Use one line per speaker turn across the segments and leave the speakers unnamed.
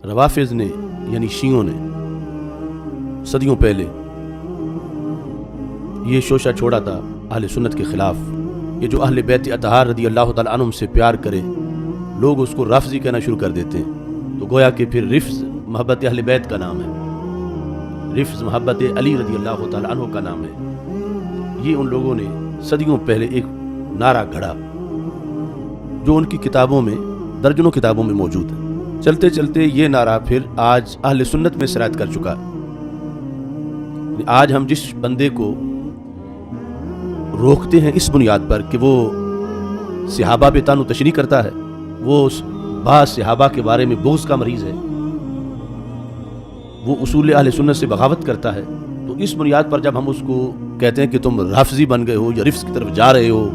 روافض نے یعنی شیعوں نے صدیوں پہلے یہ شوشہ چھوڑا تھا اہل سنت کے خلاف، یہ جو اہل بیت اطہار رضی اللہ تعالیٰ عنہم سے پیار کرے لوگ اس کو رافضی کہنا شروع کر دیتے ہیں، تو گویا کہ پھر رفض محبت اہل بیت کا نام ہے، رفض محبت علی رضی اللہ تعالیٰ عنہ کا نام ہے۔ یہ ان لوگوں نے صدیوں پہلے ایک نعرہ گھڑا جو ان کی کتابوں میں درجنوں کتابوں میں موجود ہے۔ چلتے چلتے یہ نعرہ پھر آج اہل سنت میں سرایت کر چکا ہے۔ آج ہم جس بندے کو روکتے ہیں اس بنیاد پر کہ وہ صحابہ پہ طعن و تشنیع کرتا ہے، وہ بعض صحابہ کے بارے میں بغض کا مریض ہے، وہ اصول اہل سنت سے بغاوت کرتا ہے، تو اس بنیاد پر جب ہم اس کو کہتے ہیں کہ تم رافضی بن گئے ہو یا رفض کی طرف جا رہے ہو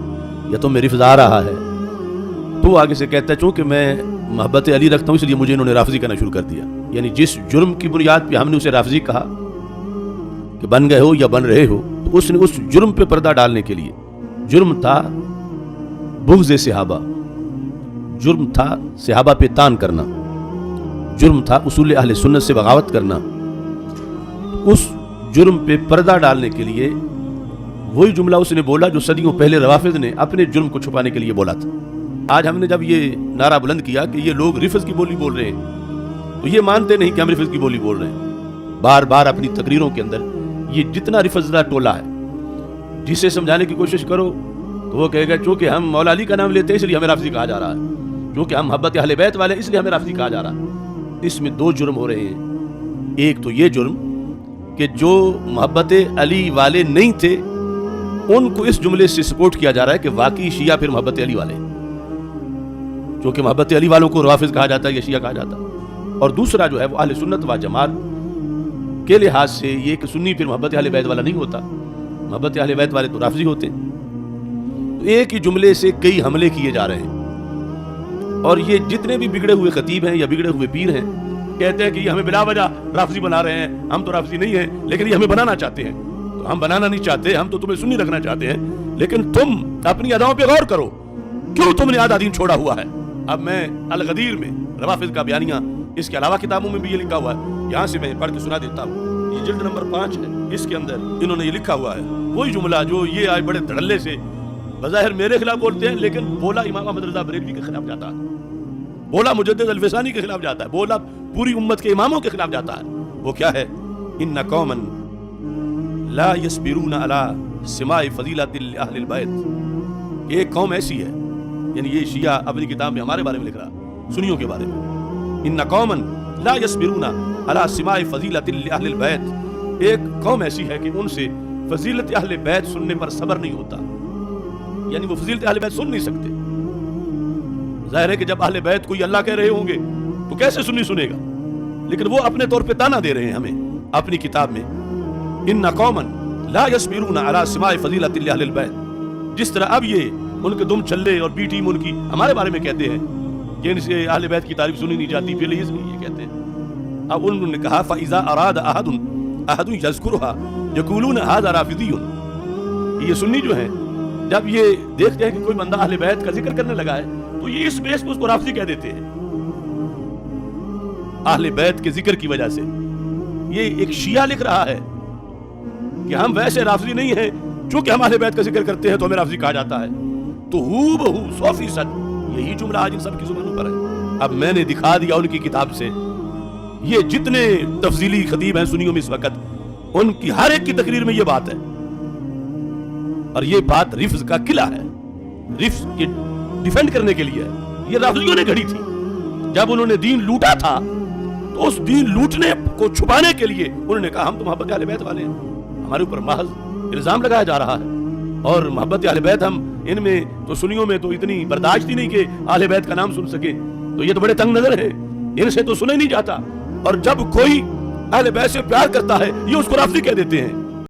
یا تمہیں رفض آ رہا ہے، تو آگے سے کہتا ہے چونکہ میں محبت علی رکھتا ہوں اس لیے مجھے انہوں نے رافضی کہنا شروع کر دیا۔ یعنی جس جرم کی بنیاد پہ ہم نے اسے رافضی کہا کہ بن گئے ہو یا بن رہے ہو، تو اس نے اس جرم پہ پردہ ڈالنے کے لیے، جرم تھا بغض صحابہ، جرم تھا صحابہ پہ طعن کرنا، جرم تھا اصول اہل سنت سے بغاوت کرنا، اس جرم پہ پردہ ڈالنے کے لیے وہی جملہ اس نے بولا جو صدیوں پہلے روافض نے اپنے جرم کو چھپانے کے لیے بولا تھا۔ آج ہم نے جب یہ نعرہ بلند کیا کہ یہ لوگ رفض کی بولی بول رہے ہیں، تو یہ مانتے نہیں کہ ہم رفض کی بولی بول رہے ہیں۔ بار بار اپنی تقریروں کے اندر یہ جتنا رفض زدہ ٹولہ ہے جسے سمجھانے کی کوشش کرو تو وہ کہے گا چونکہ ہم مولا علی کا نام لیتے ہیں اس لیے ہمیں رافضی کہا جا رہا ہے، چونکہ ہم محبت اہل بیت والے اس لیے ہمیں رافضی کہا جا رہا ہے۔ اس میں دو جرم ہو رہے ہیں، ایک تو یہ جرم کہ جو محبت علی والے نہیں تھے ان کو اس جملے سے سپورٹ کیا جا رہا ہے کہ واقعی شیعہ پھر محبت علی والے، چونکہ محبت علی والوں کو روافض کہا جاتا ہے یا شیعہ کہا جاتا ہے۔ اور دوسرا جو ہے وہ اہل سنت و جماعت کے لحاظ سے یہ کہ سنی پھر محبت اہل بیت والا نہیں ہوتا، محبت اہل بیت والے تو رافضی ہوتے ہیں۔ تو ایک ہی جملے سے کئی حملے کیے جا رہے ہیں، اور یہ جتنے بھی بگڑے ہوئے خطیب ہیں یا بگڑے ہوئے پیر ہیں کہتے ہیں کہ یہ ہمیں بلا وجہ رافضی بنا رہے ہیں، ہم تو رافضی نہیں ہیں لیکن یہ ہمیں بنانا چاہتے ہیں۔ تو ہم بنانا نہیں چاہتے، ہم تو تمہیں سنی رکھنا چاہتے ہیں، لیکن تم اپنی اداؤں پہ غور کرو، کیوں تم نے آدھا دین چھوڑا ہوا ہے۔ اب میں الغدیر میں روافض کا بیانیہ، اس کے علاوہ کتابوں میں بھی یہ لکھا ہوا ہے، یہاں سے میں پڑھ کے سنا دیتا ہوں۔ یہ جلد نمبر 5 ہے، اس کے اندر انہوں نے یہ لکھا ہوا ہے، وہی جملہ جو یہ آج بڑے دھڑلے سے بظاہر میرے خلاف بولتے ہیں لیکن بولا امام احمد رضا بریلوی کے خلاف جاتا ہے، بولا مجدد الفسانی کے خلاف جاتا ہے، بولا پوری امت کے اماموں کے خلاف جاتا ہے۔ وہ کیا ہے؟ ان قوما لا يصبرون على سماع فضیلت اہل البیت، ایک قوم ایسی ہے، یعنی یہ شیعہ اپنی کتاب میں ہمارے بارے میں لکھ رہا، سنیوں کے بارے میں، ان قوما لا يصبرون على سماع فضیلت اہل البیت، ایک قوم ایسی ہے کہ ان سے فضیلت اہل بیت سننے پر صبر نہیں ہوتا، یعنی وہ فضیلت اہل بیت سن نہیں سکتے۔ ظاہر ہے کہ جب اہل بیت کوئی اللہ کہہ رہے ہوں گے تو کیسے سنی سنے گا، لیکن وہ اپنے طور پہ تانا دے رہے ہیں ہمیں اپنی کتاب میں، ان قوما لا يصبرون على سماع فضیلت اہل البیت، جس طرح اب یہ ان کے دم چھلے اور بی ٹیم ان کی ہمارے بارے میں کہتے ہیں کہ ان سے اہل بیت کی تعریف سنی نہیں جاتی، پھر اس لیے یہ کہتے ہیں۔ اب انہوں نے کہا فَإِذَا أَرَادَ أَحَدٌ يَذْكُرُهَا يَقُولُونَ هَذَا رَافِضِيٌّ، یہ سنی جو ہیں جب یہ دیکھتے ہیں کہ کوئی بندہ اہل بیت کا ذکر کرنے لگا ہے تو یہ اس بیس پہ اس کو رافضی کہہ دیتے ہیں، اہل بیت کے ذکر کی وجہ سے۔ یہ ایک شیعہ لکھ رہا ہے کہ ہم ویسے رافضی نہیں ہیں، چونکہ ہم اہل بیت کا ذکر کرتے ہیں تو ہمیں رافضی کہا جاتا ہے۔ تو ہو بہو 100% یہی جملہ آج ان سب کی زبانوں پر ہے۔ اب میں نے دکھا دیا ان کی کتاب سے، یہ جتنے تفضیلی خطیب ہیں سنیوں میں اس وقت، ان کی ہر ایک کی تقریر میں یہ بات ہے، اور یہ بات رفض کا قلعہ ہے، رفض کے ڈیفینڈ کرنے کے لیے یہ رافضیوں نے گھڑی تھی۔ جب انہوں نے دین لوٹا تھا تو اس دین لوٹنے کو چھپانے کے لیے انہوں نے کہا ہم تو محبت اہل بیت والے ہیں، ہمارے اوپر محض الزام لگایا جا رہا ہے، اور محبت اہل بیت ہم ان میں تو سنیوں میں تو اتنی برداشت ہی نہیں کہ اہل بیت کا نام سن سکے، تو یہ تو بڑے تنگ نظر ہیں، ان سے تو سنے نہیں جاتا، اور جب کوئی اہل بیت سے پیار کرتا ہے یہ اس کو رافضی کہہ دیتے ہیں۔